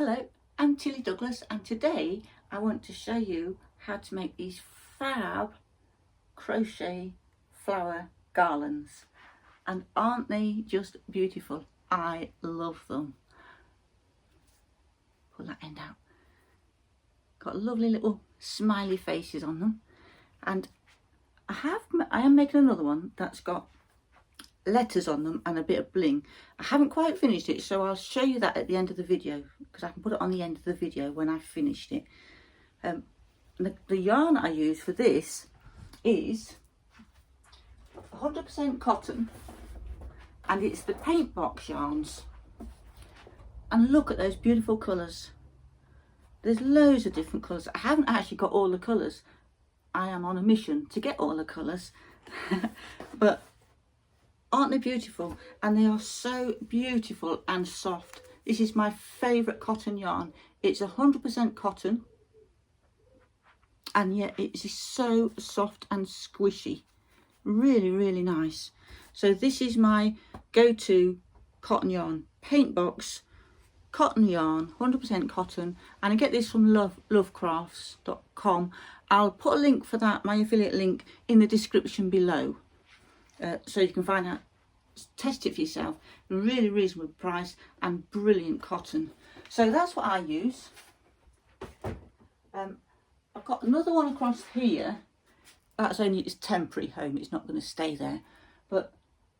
Hello, I'm Tilly Douglas, and today I want to show you how to make these fab crochet flower garlands. And aren't they just beautiful? I love them. Pull that end out. Got lovely little smiley faces on them, and I am making another one that's got letters on them and a bit of bling. I haven't quite finished it, so I'll show you that at the end of the video, because I can put it on the end of the video when I've finished it. The yarn I use for this is 100% cotton, and it's the paint box yarns. And look at those beautiful colours. There's loads of different colours. I haven't actually got all the colours. I am on a mission to get all the colours. But aren't they beautiful? And they are so beautiful and soft. This is my favourite cotton yarn. It's 100% cotton, and yet it is so soft and squishy. Really, really nice. So this is my go-to cotton yarn. Paint box cotton yarn, 100% cotton, and I get this from lovecrafts.com. I'll put a link for that, my affiliate link, in the description below. So you can find out, test it for yourself. Really reasonable price and brilliant cotton. So that's what I use. I've got another one across here. It's temporary home. It's not going to stay there. But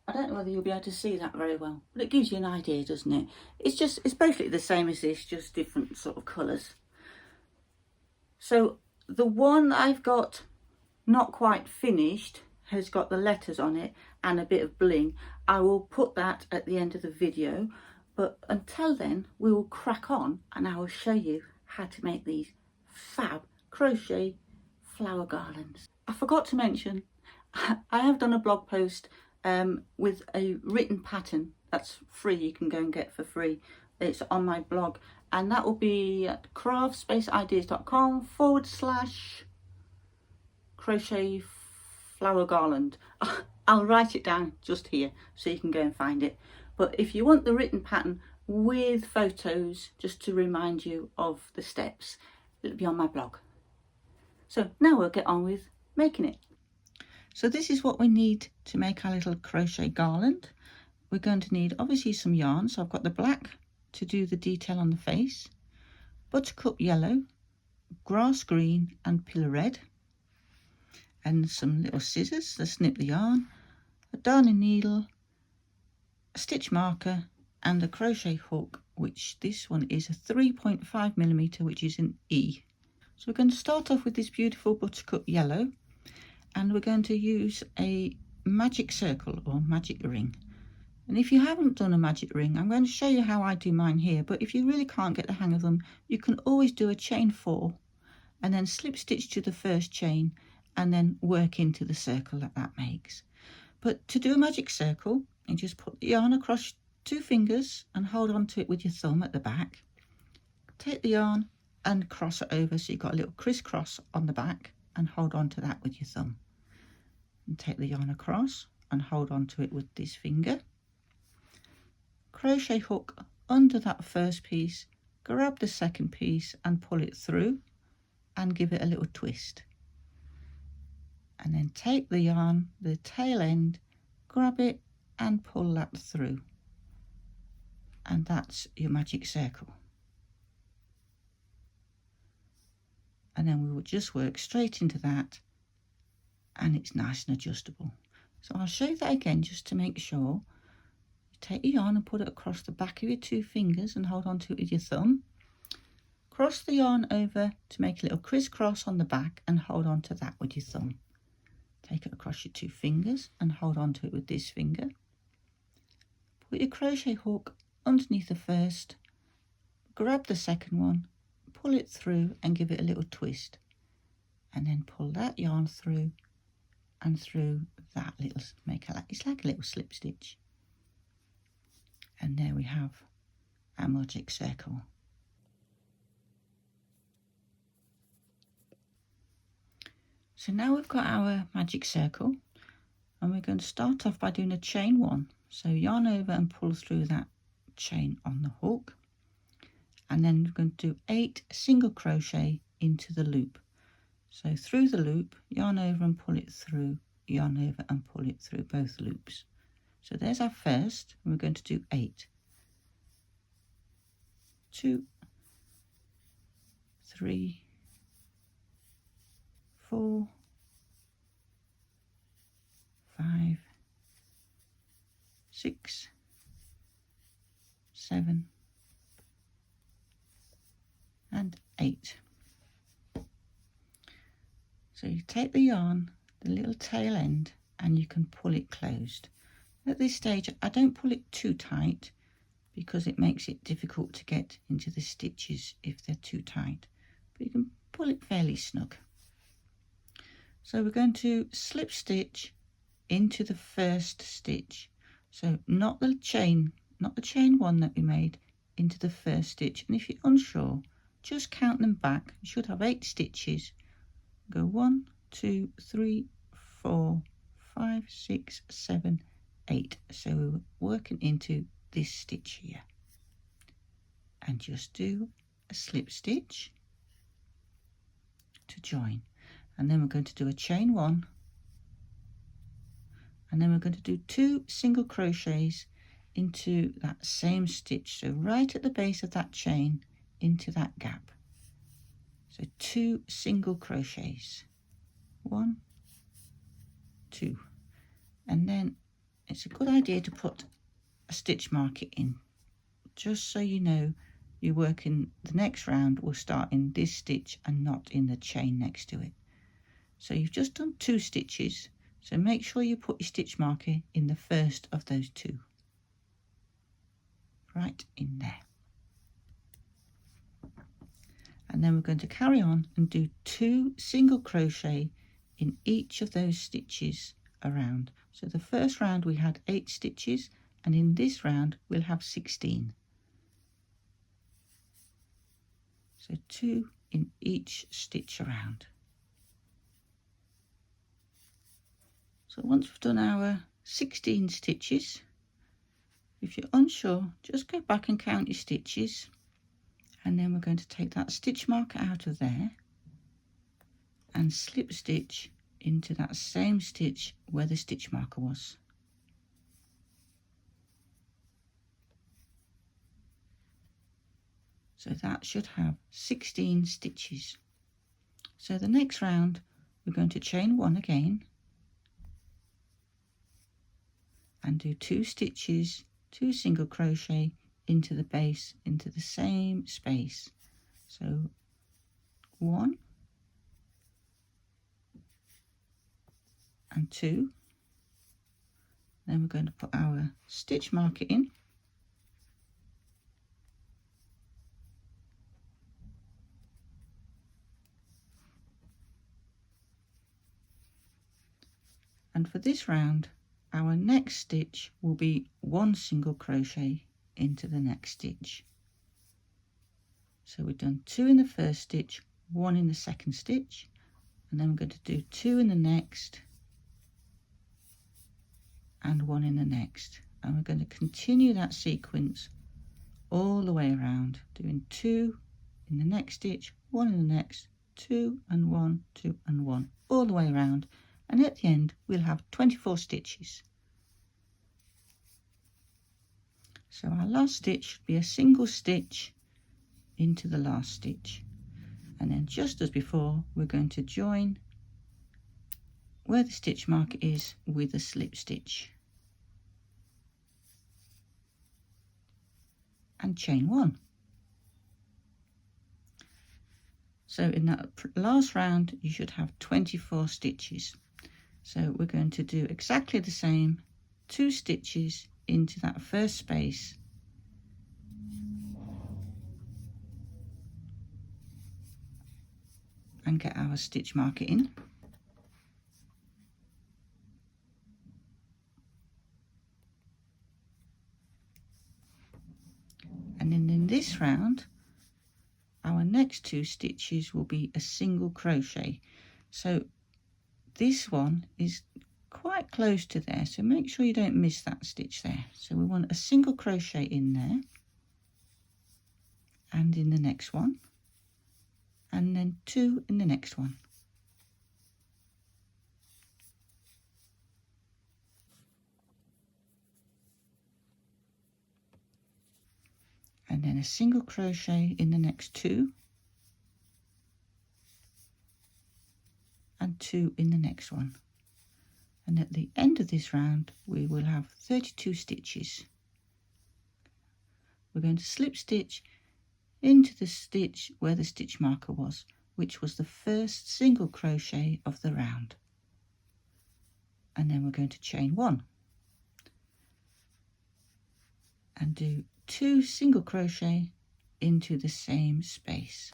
I don't know whether you'll be able to see that very well. But it gives you an idea, doesn't it? It's basically the same as this, just different sort of colours. So the one I've got not quite finished has got the letters on it and a bit of bling. I will put that at the end of the video, but until then we will crack on and I will show you how to make these fab crochet flower garlands. I forgot to mention, I have done a blog post with a written pattern that's free. You can go and get for free. It's on my blog, and that will be at craftspaceIdeas.com/crochet flower garland. I'll write it down just here so you can go and find it. But if you want the written pattern with photos just to remind you of the steps, it'll be on my blog. So now we'll get on with making it. So this is what we need to make our little crochet garland. We're going to need obviously some yarn. So I've got the black to do the detail on the face, buttercup yellow, grass green and pillar red, and some little scissors to snip the yarn, a darning needle, a stitch marker and a crochet hook, which this one is a 3.5mm, which is an E. So we're going to start off with this beautiful buttercup yellow, and we're going to use a magic circle or magic ring. And if you haven't done a magic ring, I'm going to show you how I do mine here, but if you really can't get the hang of them, you can always do a chain 4 and then slip stitch to the first chain and then work into the circle that makes. But to do a magic circle, you just put the yarn across 2 fingers and hold on to it with your thumb at the back. Take the yarn and cross it over so you've got a little crisscross on the back, and hold on to that with your thumb. And take the yarn across and hold on to it with this finger. Crochet hook under that first piece, grab the second piece and pull it through and give it a little twist. And then take the yarn, the tail end, grab it and pull that through. And that's your magic circle. And then we will just work straight into that, and it's nice and adjustable. So I'll show you that again just to make sure. You take your yarn and put it across the back of your 2 fingers and hold on to it with your thumb. Cross the yarn over to make a little crisscross on the back and hold on to that with your thumb. Take it across your 2 fingers and hold on to it with this finger. Put your crochet hook underneath the first, grab the second one, pull it through and give it a little twist, and then pull that yarn through and through that little, it's like a little slip stitch. And there we have our magic circle. So now we've got our magic circle, and we're going to start off by doing a chain 1. So yarn over and pull through that chain on the hook, and then we're going to do 8 single crochet into the loop. So through the loop, yarn over and pull it through, yarn over and pull it through both loops. So there's our first, and we're going to do 8. 2, 3, 4, 5, 6, 7, and 8. So you take the yarn, the little tail end, and you can pull it closed. At this stage, I don't pull it too tight because it makes it difficult to get into the stitches if they're too tight, but you can pull it fairly snug. So we're going to slip stitch into the first stitch, so not the chain one that we made, into the first stitch. And if you're unsure, just count them back. You should have 8 stitches. Go 1, 2, 3, 4, 5, 6, 7, 8. So we're working into this stitch here, and just do a slip stitch to join, and then we're going to do a chain 1, and then we're going to do 2 single crochets into that same stitch, so right at the base of that chain into that gap. So 2 single crochets, 1, 2, and then it's a good idea to put a stitch marker in, just so you know you're working the next round will start in this stitch and not in the chain next to it. So you've just done 2 stitches, so make sure you put your stitch marker in the first of those 2, right in there. And then we're going to carry on and do 2 single crochet in each of those stitches around. So the first round we had 8 stitches, and in this round we'll have 16. So 2 in each stitch around. So once we've done our 16 stitches, if you're unsure, just go back and count your stitches, and then we're going to take that stitch marker out of there and slip stitch into that same stitch where the stitch marker was. So that should have 16 stitches. So the next round we're going to chain 1 again and do 2 stitches, 2 single crochet into the base, into the same space. So 1 and 2. Then we're going to put our stitch marker in, and for this round our next stitch will be 1 single crochet into the next stitch. So we've done 2 in the first stitch, 1 in the second stitch, and then we're going to do 2 in the next and 1 in the next, and we're going to continue that sequence all the way around, doing 2 in the next stitch, 1 in the next, 2 and 1, 2 and 1, all the way around, and at the end we'll have 24 stitches. So our last stitch should be a single stitch into the last stitch, and then just as before we're going to join where the stitch marker is with a slip stitch and chain 1. So in that last round you should have 24 stitches. So we're going to do exactly the same, 2 stitches into that first space and get our stitch marker in. And then in this round our next 2 stitches will be a single crochet. So this one is quite close to there, so make sure you don't miss that stitch there. So we want a single crochet in there, and in the next one, and then 2 in the next one. And then a single crochet in the next 2 and 2 in the next one. And at the end of this round we will have 32 stitches. We're going to slip stitch into the stitch where the stitch marker was, which was the first single crochet of the round, and then we're going to chain 1 and do 2 single crochet into the same space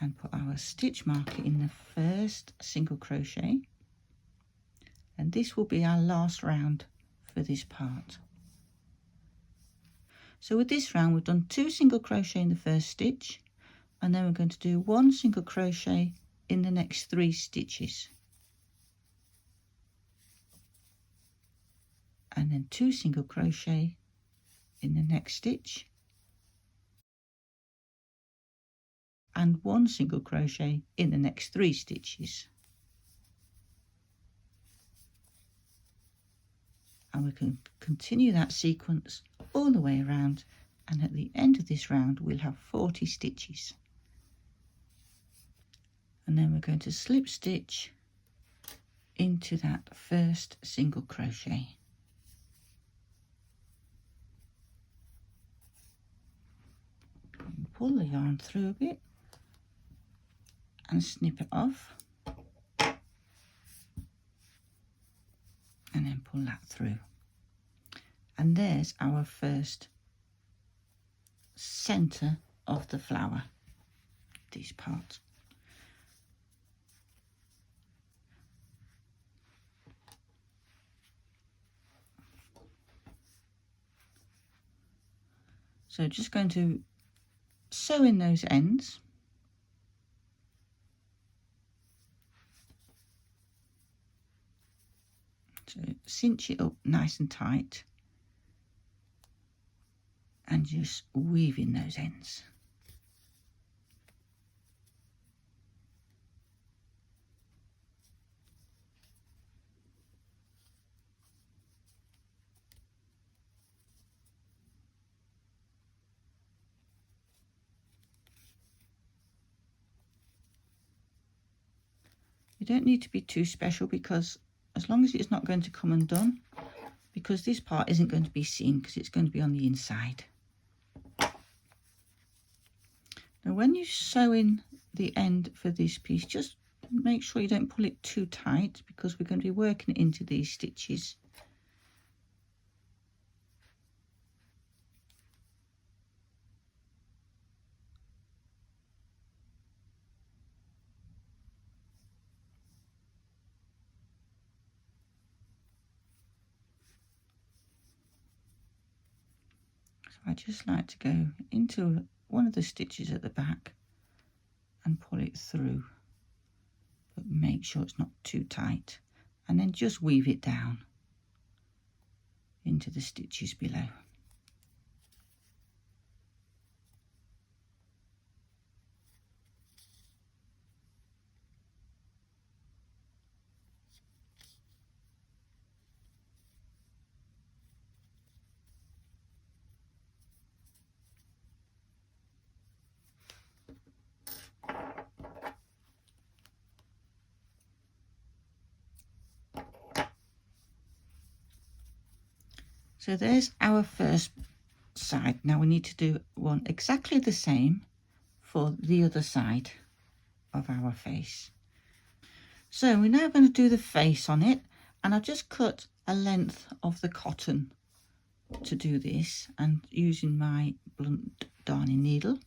and put our stitch marker in the first single crochet, and this will be our last round for this part. So with this round we've done 2 single crochet in the first stitch, and then we're going to do 1 single crochet in the next 3 stitches, and then 2 single crochet in the next stitch, and 1 single crochet in the next 3 stitches. And we can continue that sequence all the way around, and at the end of this round we'll have 40 stitches. And then we're going to slip stitch into that first single crochet. And pull the yarn through a bit and snip it off, and then pull that through. And there's our first centre of the flower, this part. So just going to sew in those ends. So cinch it up nice and tight and just weave in those ends. You don't need to be too special, because as long as it's not going to come undone, because this part isn't going to be seen because it's going to be on the inside. Now when you sew in the end for this piece, just make sure you don't pull it too tight, because we're going to be working it into these stitches. I just like to go into one of the stitches at the back and pull it through, but make sure it's not too tight, and then just weave it down into the stitches below. So there's our first side. Now we need to do one exactly the same for the other side of our face. So we're now going to do the face on it, and I've just cut a length of the cotton to do this, and using my blunt darning needle.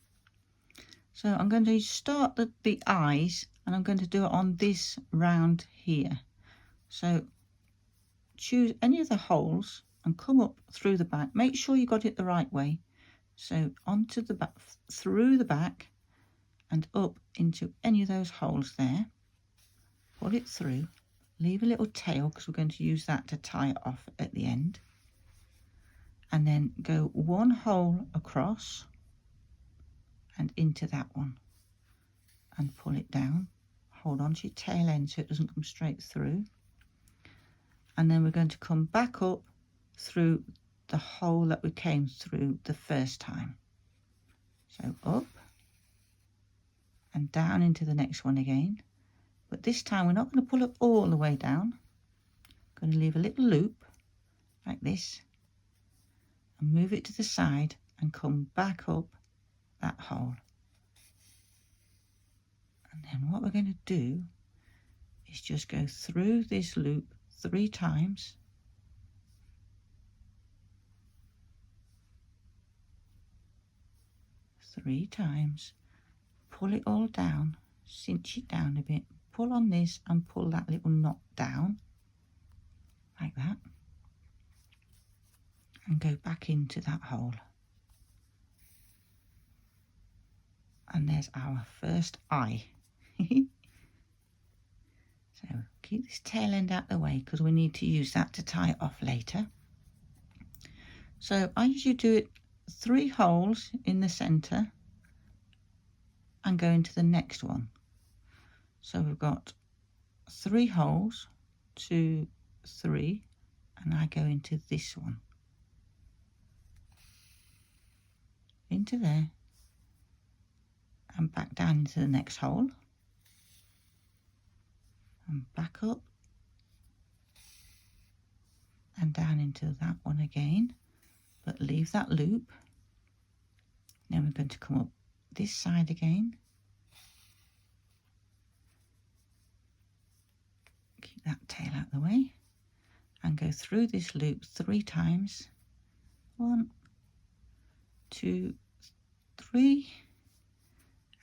So I'm going to start the eyes, and I'm going to do it on this round here. So choose any of the holes and come up through the back. Make sure you got it the right way. So onto the back, through the back and up into any of those holes there. Pull it through, leave a little tail because we're going to use that to tie it off at the end. and then go one hole across and into that one and pull it down. Hold on to your tail end so it doesn't come straight through, and then we're going to come back up through the hole that we came through the first time. So up and down into the next one again, but this time we're not going to pull up all the way down. I'm going to leave a little loop like this and move it to the side and come back up that hole. And then what we're going to do is just go through this loop 3 times, pull it all down, cinch it down a bit, pull on this and pull that little knot down like that, and go back into that hole. And there's our first eye. So keep this tail end out of the way because we need to use that to tie it off later. So I usually do it 3 holes in the center and go into the next one. So we've got 3 holes, 2, 3, and I go into this one, into there, and back down into the next hole, and back up and down into that one again, but leave that loop. Then we're going to come up this side again, keep that tail out of the way, and go through this loop 3 times. 1, 2, 3,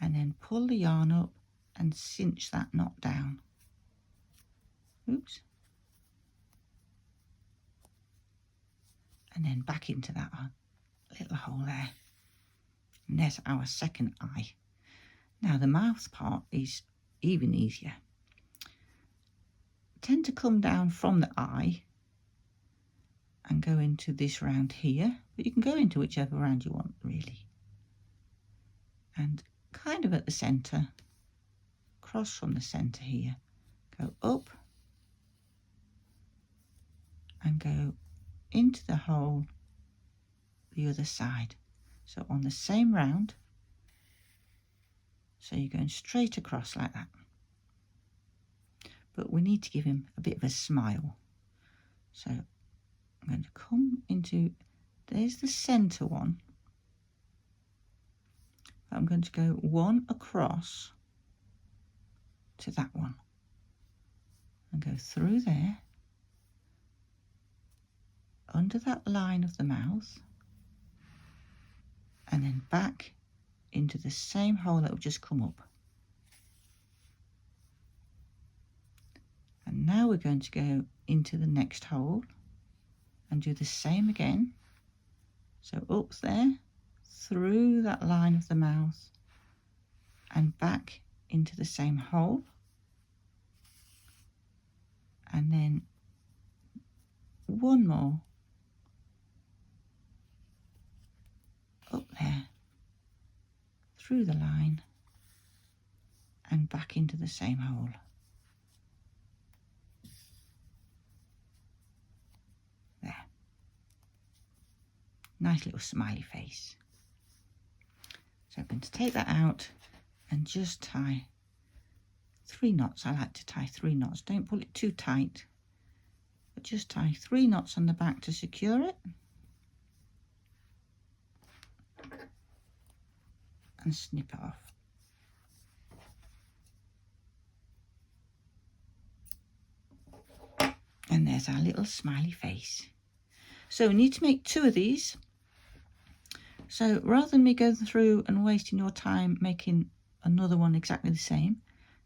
and then pull the yarn up and cinch that knot down. Oops. And then back into that little hole there. And there's our second eye. Now the mouth part is even easier. Tend to come down from the eye and go into this round here, but you can go into whichever round you want really. And kind of at the centre, cross from the centre here, go up and go into the hole the other side. So on the same round, so you're going straight across like that. But we need to give him a bit of a smile. So I'm going to come into, there's the centre one. I'm going to go 1 across to that one and go through there, under that line of the mouth, and then back into the same hole that will just come up. And now we're going to go into the next hole and do the same again. So up there, through that line of the mouth and back into the same hole, and then 1 more up there, through the line and back into the same hole. There. Nice little smiley face. So I'm going to take that out and just tie 3 knots. I like to tie 3 knots. Don't pull it too tight, but just tie 3 knots on the back to secure it. And snip it off. And there's our little smiley face. So we need to make 2 of these. So rather than me going through and wasting your time making another one exactly the same,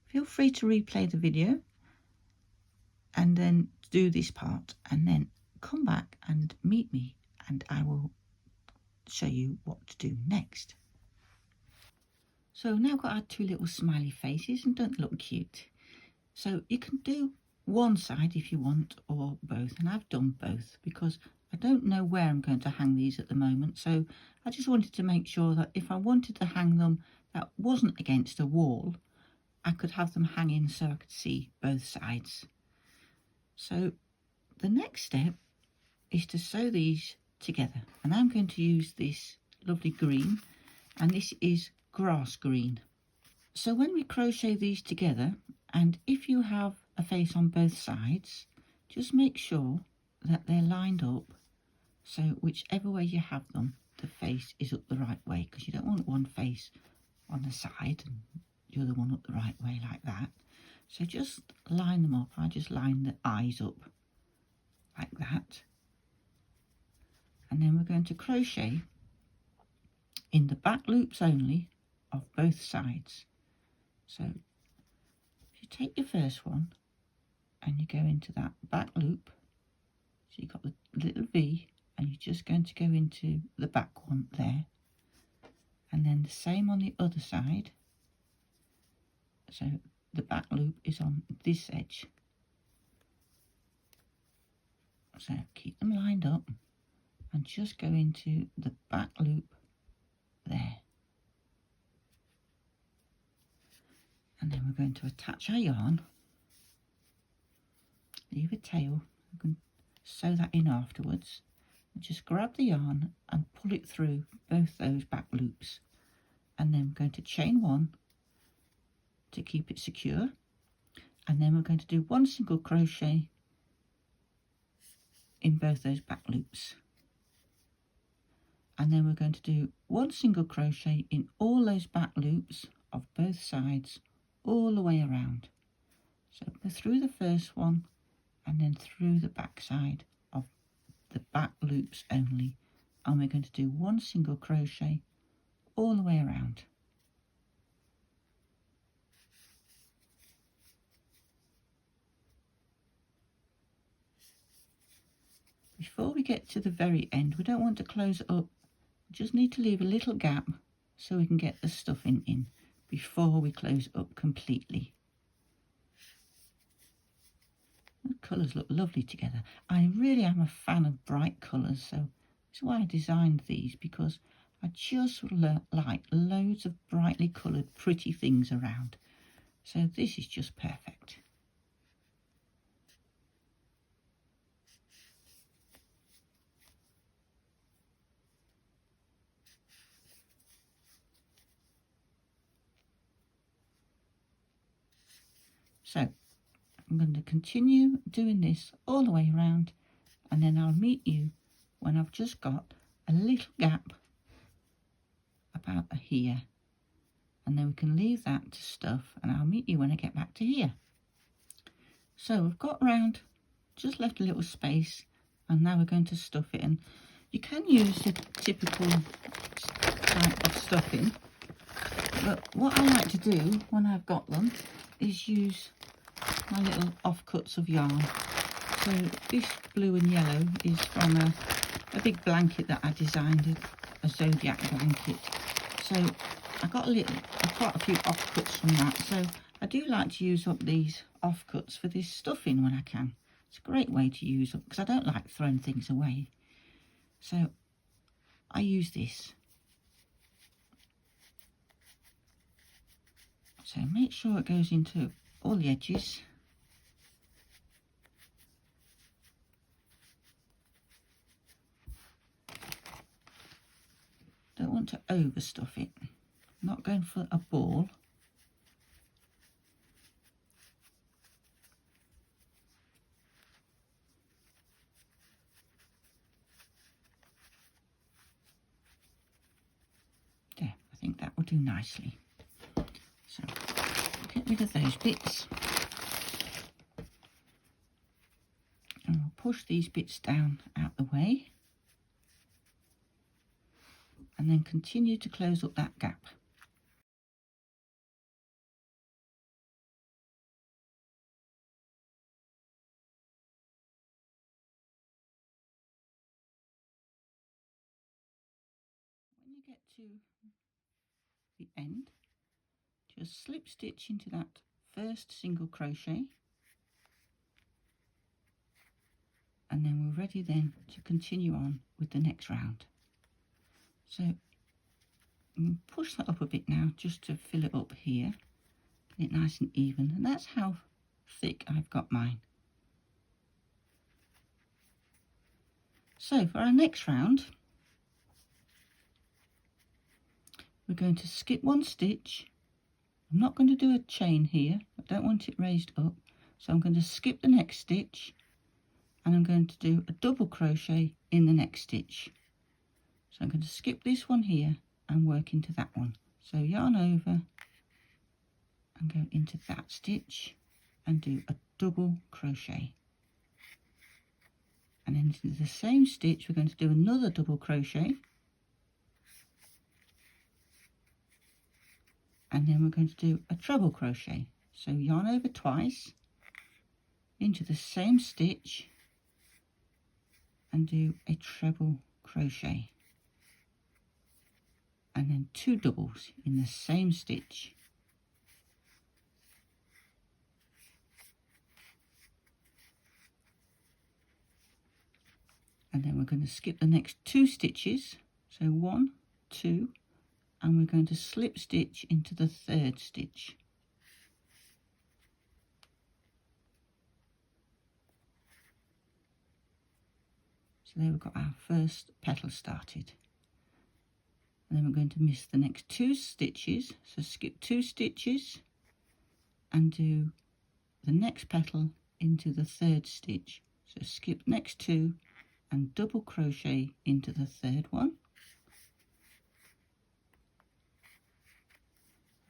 feel free to replay the video and then do this part and then come back and meet me and I will show you what to do next. So now I've got our 2 little smiley faces, and don't they look cute? So you can do one side if you want, or both, and I've done both because I don't know where I'm going to hang these at the moment, so I just wanted to make sure that if I wanted to hang them that wasn't against a wall, I could have them hanging so I could see both sides. So the next step is to sew these together, and I'm going to use this lovely green, and this is grass green. So when we crochet these together, and if you have a face on both sides, just make sure that they're lined up, so whichever way you have them, the face is up the right way, because you don't want one face on the side and the other one up the right way like that. So just line them up. I just line the eyes up like that, and then we're going to crochet in the back loops only of both sides. So if you take your first one and you go into that back loop, so you've got the little V, and you're just going to go into the back one there, and then the same on the other side. So the back loop is on this edge, so keep them lined up and just go into the back loop there, and then we're going to attach our yarn, leave a tail, you can sew that in afterwards, and just grab the yarn and pull it through both those back loops, and then we're going to chain one to keep it secure, and then we're going to do one single crochet in both those back loops, and then we're going to do one single crochet in all those back loops of both sides all the way around. So go through the first one and then through the back side of the back loops only, and we're going to do one single crochet all the way around. Before we get to the very end, we don't want to close it up, we just need to leave a little gap so we can get the stuffing in before we close it up completely. The colours look lovely together. I really am a fan of bright colours, so that's why I designed these, because I just like loads of brightly coloured pretty things around. So this is just perfect. So I'm going to continue doing this all the way around, and then I'll meet you when I've just got a little gap about here, and then we can leave that to stuff, and I'll meet you when I get back to here. So we've got round, just left a little space, and now we're going to stuff it, and you can use the typical type of stuffing, but what I like to do when I've got them is use my little offcuts of yarn. So this blue and yellow is from a big blanket that I designed, a zodiac blanket. So I got quite a few offcuts from that. So I do like to use up these offcuts for this stuffing when I can. It's a great way to use up, because I don't like throwing things away. So I use this. So make sure it goes into all the edges. Don't want to overstuff it. I'm not going for a ball. There, I think that will do nicely. So get rid of those bits, and we'll push these bits down out the way, and then continue to close up that gap. When you get to the end, just slip stitch into that first single crochet, and then we're ready then to continue on with the next round. So push that up a bit now just to fill it up here, get it nice and even, and that's how thick I've got mine. So for our next round, we're going to skip one stitch. I'm not going to do a chain here, I don't want it raised up, so I'm going to skip the next stitch and I'm going to do a double crochet in the next stitch. So I'm going to skip this one here and work into that one. So yarn over and go into that stitch and do a double crochet. And then into the same stitch we're going to do another double crochet. And then we're going to do a treble crochet. So yarn over twice into the same stitch and do a treble crochet. And then 2 doubles in the same stitch. And then we're going to skip the next 2 stitches. So 1, 2, and we're going to slip stitch into the 3rd stitch. So there we've got our first petal started. And then we're going to miss the next 2 stitches, so skip 2 stitches and do the next petal into the 3rd stitch. So skip next 2 and double crochet into the 3rd one,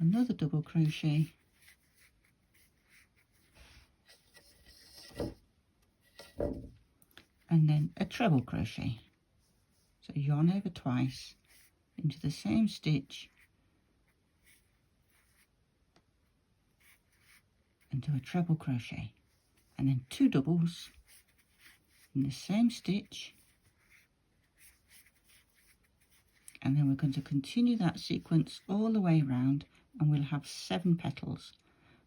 another double crochet, and then a treble crochet. So yarn over twice into the same stitch and do a treble crochet, and then 2 doubles in the same stitch, and then we're going to continue that sequence all the way around and we'll have 7 petals.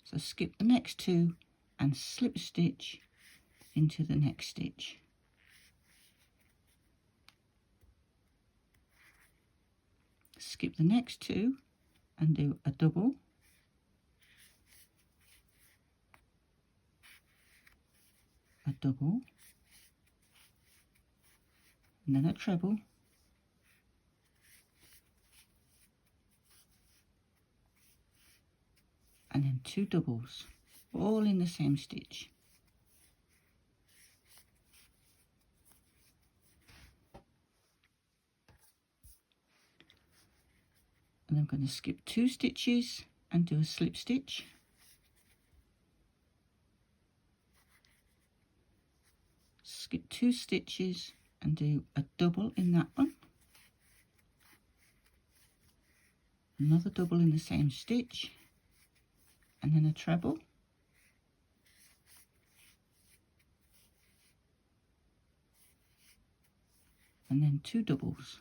So skip the next 2 and slip stitch into the next stitch. Skip the next 2 and do a double, a double, and then a treble, and then 2 doubles, all in the same stitch. And I'm going to skip 2 stitches and do a slip stitch. Skip 2 stitches and do a double in that one, another double in the same stitch, and then a treble, and then 2 doubles.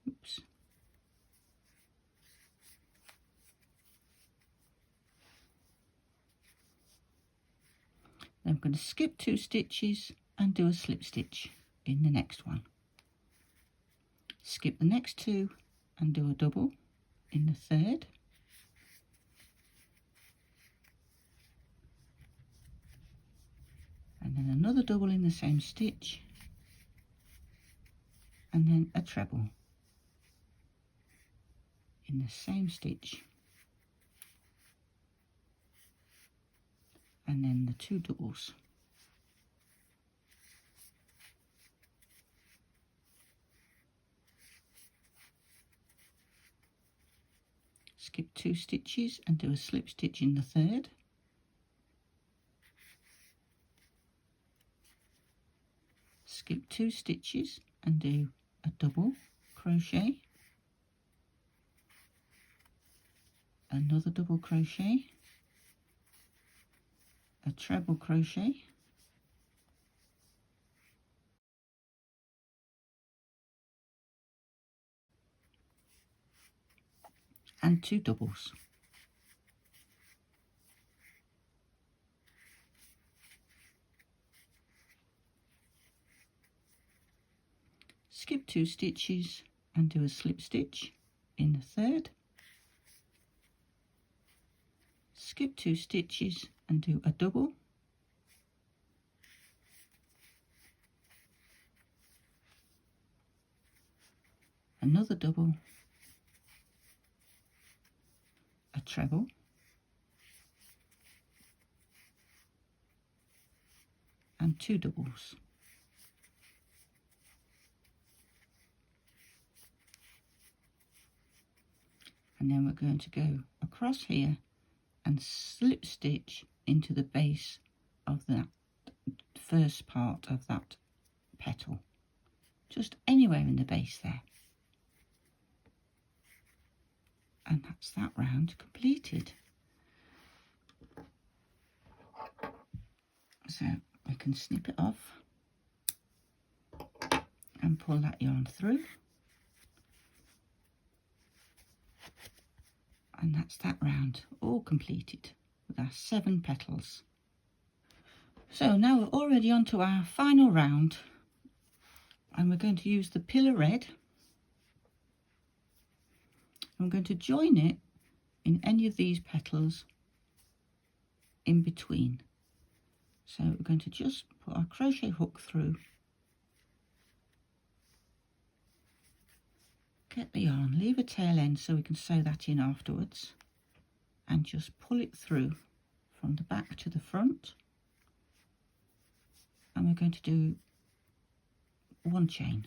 Oops. Then I'm going to skip 2 stitches and do a slip stitch in the next one. Skip the next 2 and do a double in the 3rd, and then another double in the same stitch, and then a treble in the same stitch, and then the 2 doubles. Skip 2 stitches and do a slip stitch in the 3rd, skip 2 stitches and do a double crochet, another double crochet, a treble crochet, and 2 doubles. skip 2 stitches and do a slip stitch in the third, skip 2 stitches and do a double, another double, a treble, and 2 doubles. And then we're going to go across here and slip stitch into the base of that first part of that petal, just anywhere in the base there. And that's that round completed. So we can snip it off and pull that yarn through. And that's that round all completed with our 7 petals. So now we're already on to our final round, and we're going to use the pillar red. I'm going to join it in any of these petals in between. So we're going to just put our crochet hook through, get the yarn, leave a tail end so we can sew that in afterwards, and just pull it through from the back to the front. And we're going to do 1 chain,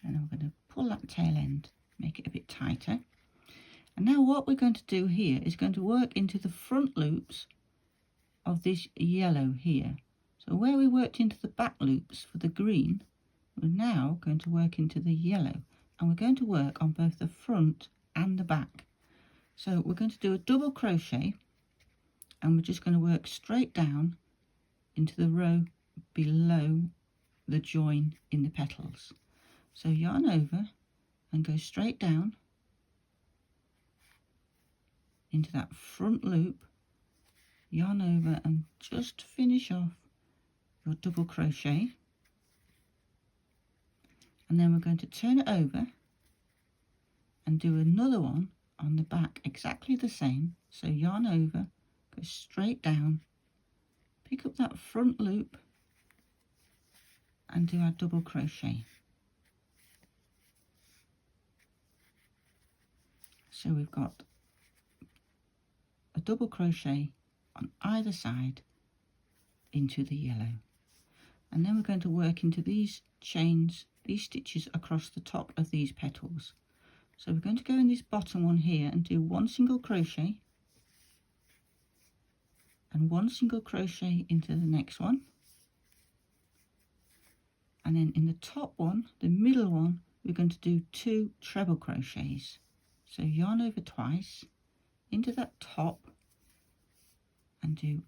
and then we're going to pull that tail end, make it a bit tighter. And now what we're going to do here is going to work into the front loops of this yellow here. So where we worked into the back loops for the green, we're now going to work into the yellow, and we're going to work on both the front and the back. So we're going to do a double crochet, and we're just going to work straight down into the row below the join in the petals. So yarn over and go straight down into that front loop, yarn over and just finish off your double crochet, and then we're going to turn it over and do another one on the back exactly the same. So yarn over, go straight down, pick up that front loop and do our double crochet. So we've got a double crochet on either side into the yellow, and then we're going to work into these chains, these stitches across the top of these petals. So we're going to go in this bottom one here and do 1 single crochet and 1 single crochet into the next one, and then in the top one, the middle one, we're going to do 2 treble crochets. So yarn over twice into that top and do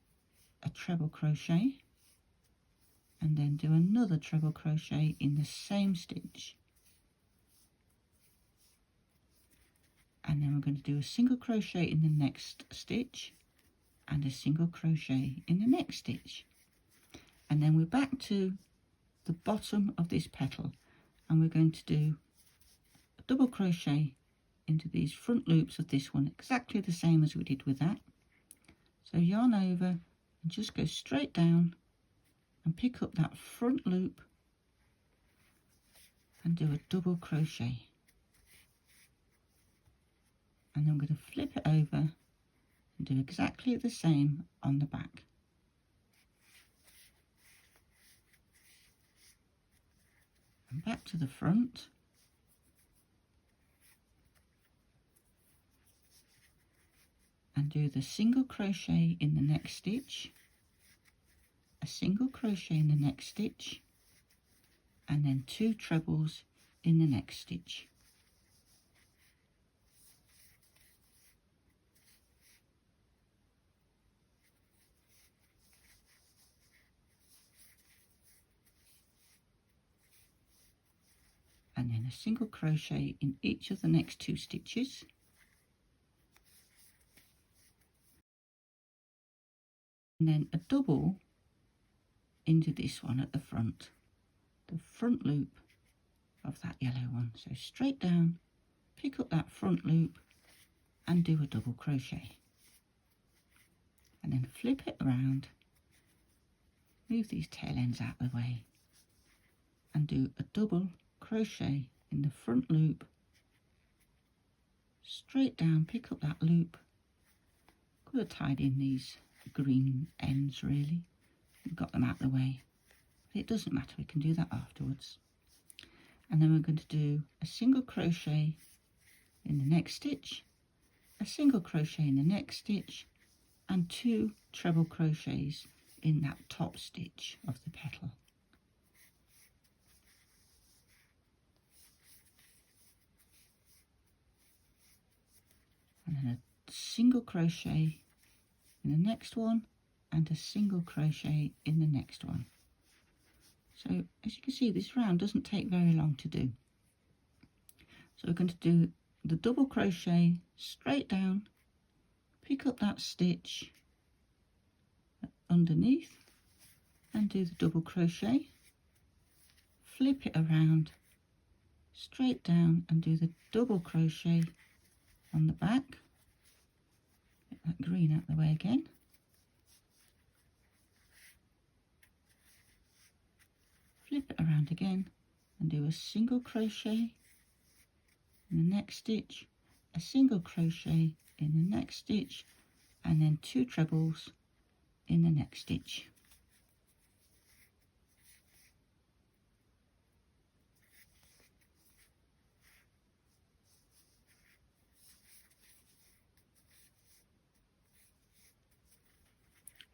a treble crochet, and then do another treble crochet in the same stitch, and then we're going to do a single crochet in the next stitch and a single crochet in the next stitch, and then we're back to the bottom of this petal, and we're going to do a double crochet into these front loops of this one exactly the same as we did with that. So yarn over and just go straight down and pick up that front loop and do a double crochet, and then I'm going to flip it over and do exactly the same on the back. And back to the front, and do the single crochet in the next stitch, a single crochet in the next stitch, and then 2 trebles in the next stitch. And then a single crochet in each of the next 2 stitches. And then a double into this one at the front loop of that yellow one. So straight down, pick up that front loop and do a double crochet, and then flip it around, move these tail ends out of the way and do a double crochet in the front loop, straight down, pick up that loop. Could have tied in these green ends really and got them out of the way, but it doesn't matter, we can do that afterwards. And then we're going to do a single crochet in the next stitch, a single crochet in the next stitch, and 2 treble crochets in that top stitch of the petal. And then a single crochet in the next one and a single crochet in the next one. So as you can see, this round doesn't take very long to do. So we're going to do the double crochet straight down, pick up that stitch underneath and do the double crochet, flip it around, straight down and do the double crochet on the back. Get that green out of the way again. Flip it around again and do a single crochet in the next stitch, a single crochet in the next stitch, and then 2 trebles in the next stitch.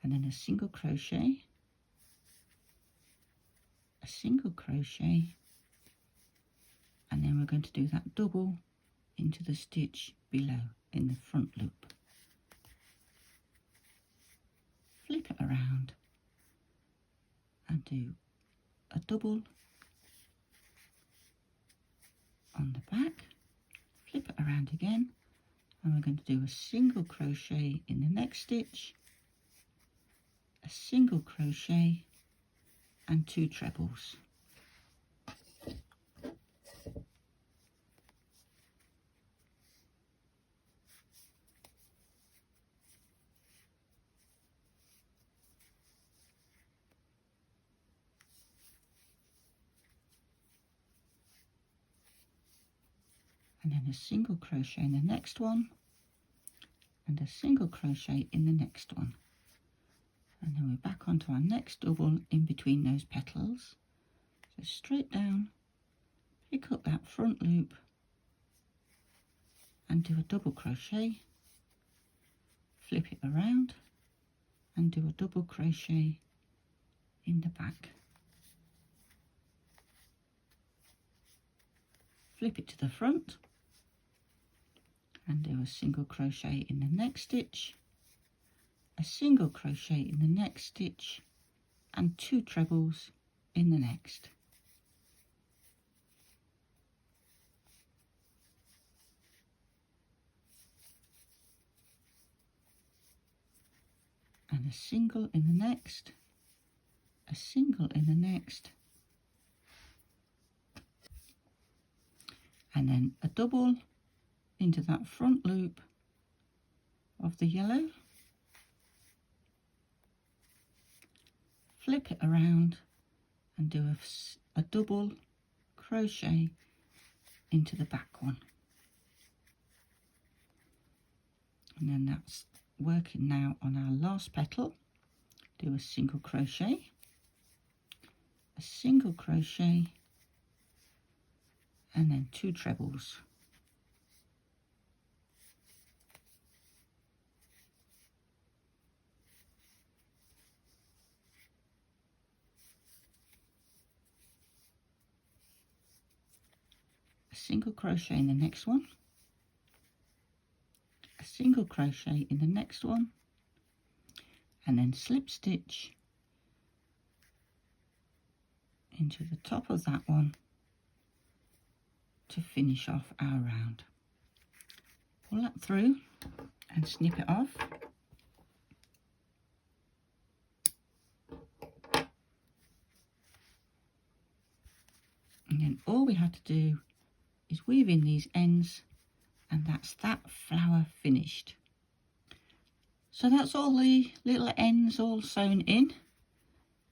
And then a single crochet, a single crochet, and then we're going to do that double into the stitch below in the front loop. Flip it around and do a double on the back, flip it around again, and we're going to do a single crochet in the next stitch, a single crochet and 2 trebles. And then a single crochet in the next one and a single crochet in the next one. And then we're back onto our next double in between those petals. So straight down, pick up that front loop and do a double crochet, flip it around and do a double crochet in the back. Flip it to the front and do a single crochet in the next stitch, a single crochet in the next stitch and 2 trebles in the next. And a single in the next, a single in the next, and then a double into that front loop of the yellow, flip it around and do a double crochet into the back one. And then that's working now on our last petal. Do a single crochet, a single crochet, and then 2 trebles. A single crochet in the next one, a single crochet in the next one, and then slip stitch into the top of that one to finish off our round. Pull that through and snip it off. And then all we have to do is weave in these ends, and that's that flower finished. So that's all the little ends all sewn in,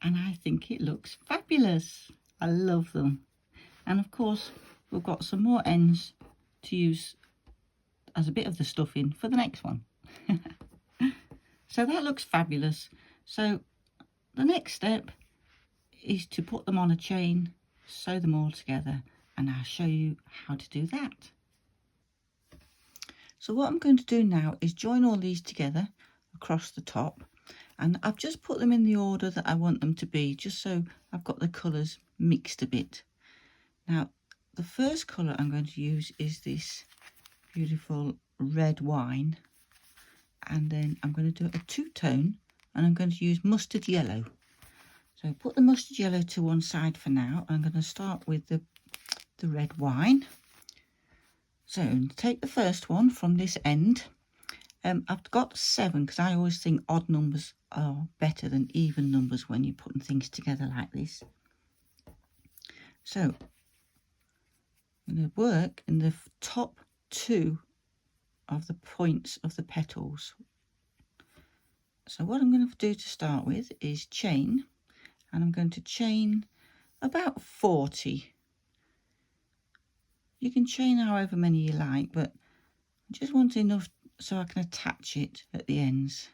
and I think it looks fabulous. I love them. And of course we've got some more ends to use as a bit of the stuffing for the next one. So that looks fabulous. So the next step is to put them on a chain, sew them all together, and I'll show you how to do that. So what I'm going to do now is join all these together across the top, and I've just put them in the order that I want them to be, just so I've got the colours mixed a bit. Now the first colour I'm going to use is this beautiful red wine, and then I'm going to do a two-tone, and I'm going to use mustard yellow. So put the mustard yellow to one side for now. I'm going to start with the red wine. So take the first one from this end. I've got 7 because I always think odd numbers are better than even numbers when you're putting things together like this. So I'm going to work in the top 2 of the points of the petals. So what I'm going to do to start with is chain, and I'm going to chain about 40. You can chain however many you like, but I just want enough so I can attach it at the ends.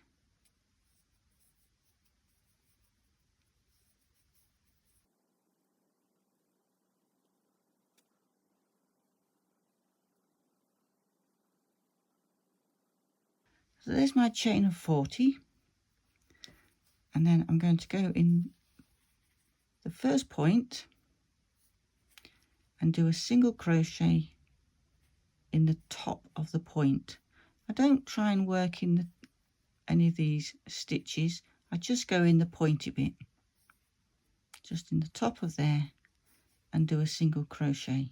So there's my chain of 40, and then I'm going to go in the first point and do a single crochet in the top of the point. I don't try and work in any of these stitches, I just go in the pointy bit, just in the top of there, and do a single crochet,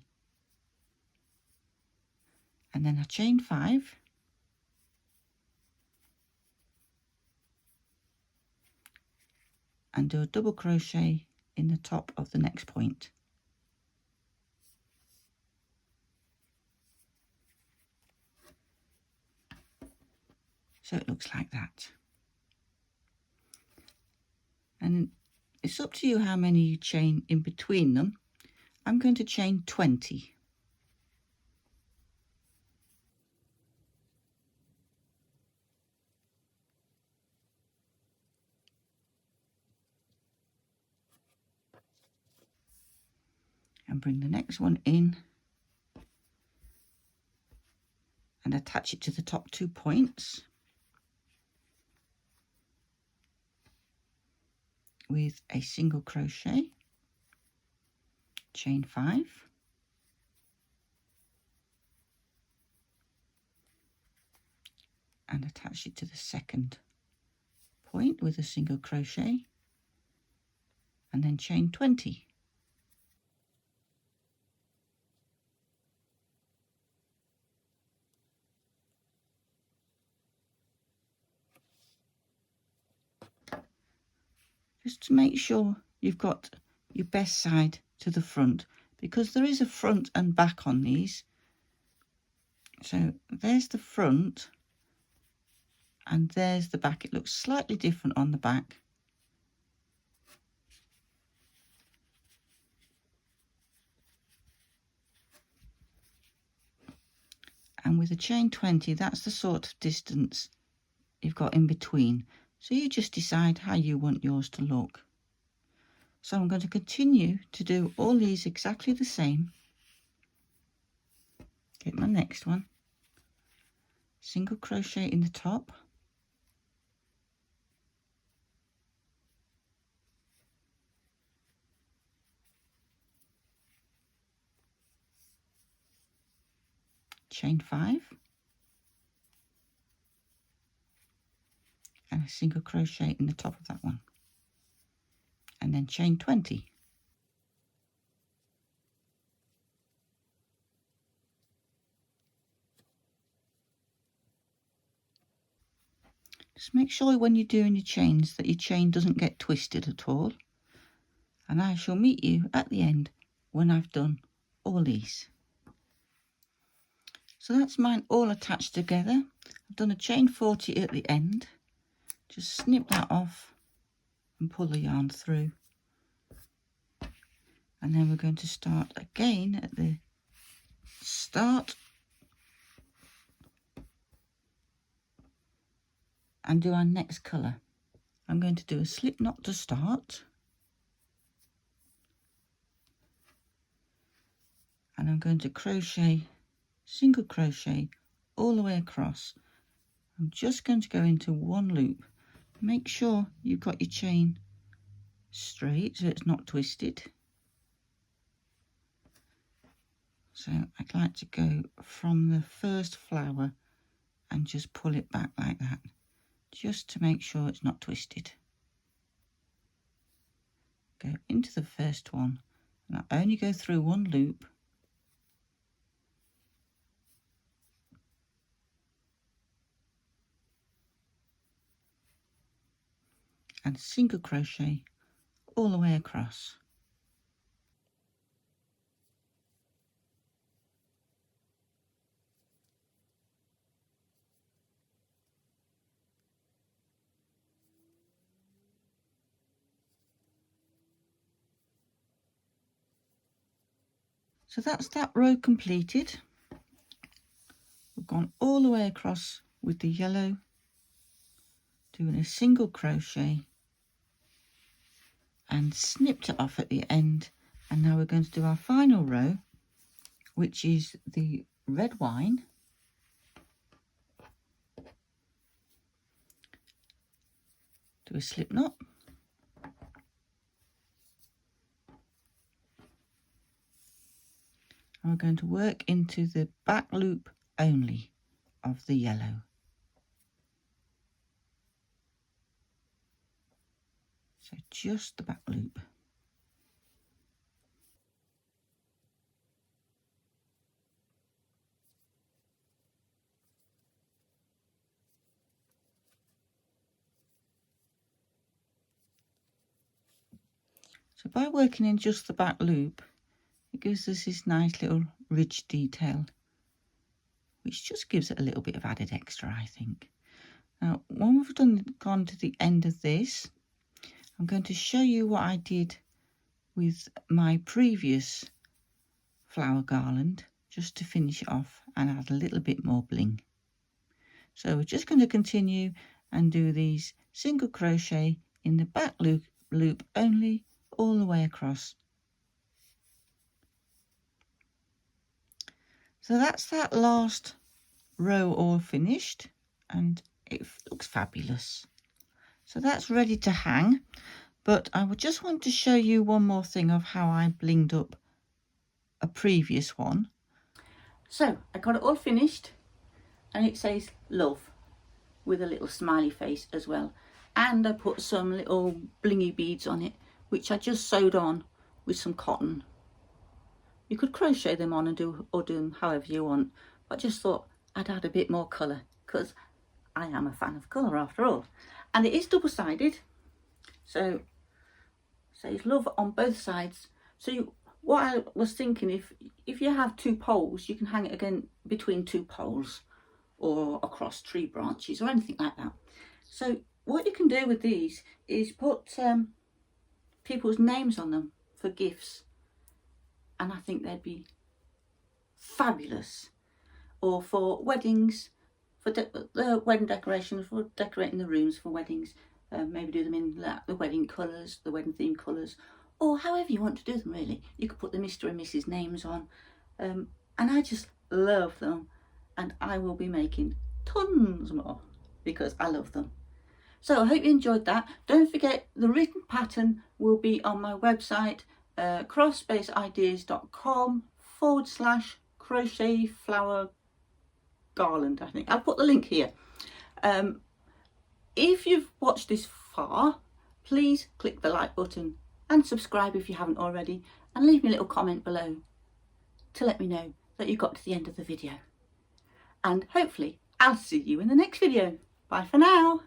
and then I chain 5, and do a double crochet in the top of the next point. So it looks like that. And it's up to you how many you chain in between them. I'm going to chain 20. And bring the next one in and attach it to the top 2 points with a single crochet, chain 5, and attach it to the second point with a single crochet, and then chain 20. Just to make sure you've got your best side to the front, because there is a front and back on these. So there's the front and there's the back. It looks slightly different on the back. And with a chain 20, that's the sort of distance you've got in between. So you just decide how you want yours to look. So I'm going to continue to do all these exactly the same. Get my next one. Single crochet in the top. Chain 5. And a single crochet in the top of that one. And then chain 20. Just make sure when you're doing your chains that your chain doesn't get twisted at all. And I shall meet you at the end when I've done all these. So that's mine all attached together. I've done a chain 40 at the end. Just snip that off and pull the yarn through. And then we're going to start again at the start and do our next colour. I'm going to do a slip knot to start, and I'm going to crochet, single crochet all the way across. I'm just going to go into one loop. Make sure you've got your chain straight so it's not twisted. So I'd like to go from the first flower and just pull it back like that, just to make sure it's not twisted. Go into the first one, and I only go through one loop. And single crochet all the way across. So that's that row completed. We've gone all the way across with the yellow, doing a single crochet and snipped it off at the end. And now we're going to do our final row, which is the red wine. Do a slip knot. And we're going to work into the back loop only of the yellow. So just the back loop. So by working in just the back loop, it gives us this nice little ridge detail, which just gives it a little bit of added extra, I think. Now, when we've gone to the end of this, I'm going to show you what I did with my previous flower garland, just to finish it off and add a little bit more bling. So we're just going to continue and do these single crochet in the back loop only, all the way across. So that's that last row all finished, and it looks fabulous. So that's ready to hang, but I would just want to show you one more thing of how I blinged up a previous one. So I got it all finished, and it says love with a little smiley face as well, and I put some little blingy beads on it, which I just sewed on with some cotton. You could crochet them on and do them however you want, but I just thought I'd add a bit more colour because I am a fan of colour after all. And it is double-sided, so it says love on both sides. So what I was thinking, if you have two poles, you can hang it again between two poles or across tree branches or anything like that. So what you can do with these is put people's names on them for gifts, and I think they'd be fabulous. Or for weddings, for the wedding decorations, for decorating the rooms for weddings. Maybe do them in the wedding colours, the wedding theme colours, or however you want to do them really. You could put the Mr. and Mrs. names on, and I just love them, and I will be making tons more because I love them. So I hope you enjoyed that. Don't forget, the written pattern will be on my website, craftspace-ideas.com/crochet flower garland. I think I'll put the link here. If you've watched this far, please click the like button and subscribe if you haven't already, and leave me a little comment below to let me know that you got to the end of the video. And hopefully I'll see you in the next video. Bye for now.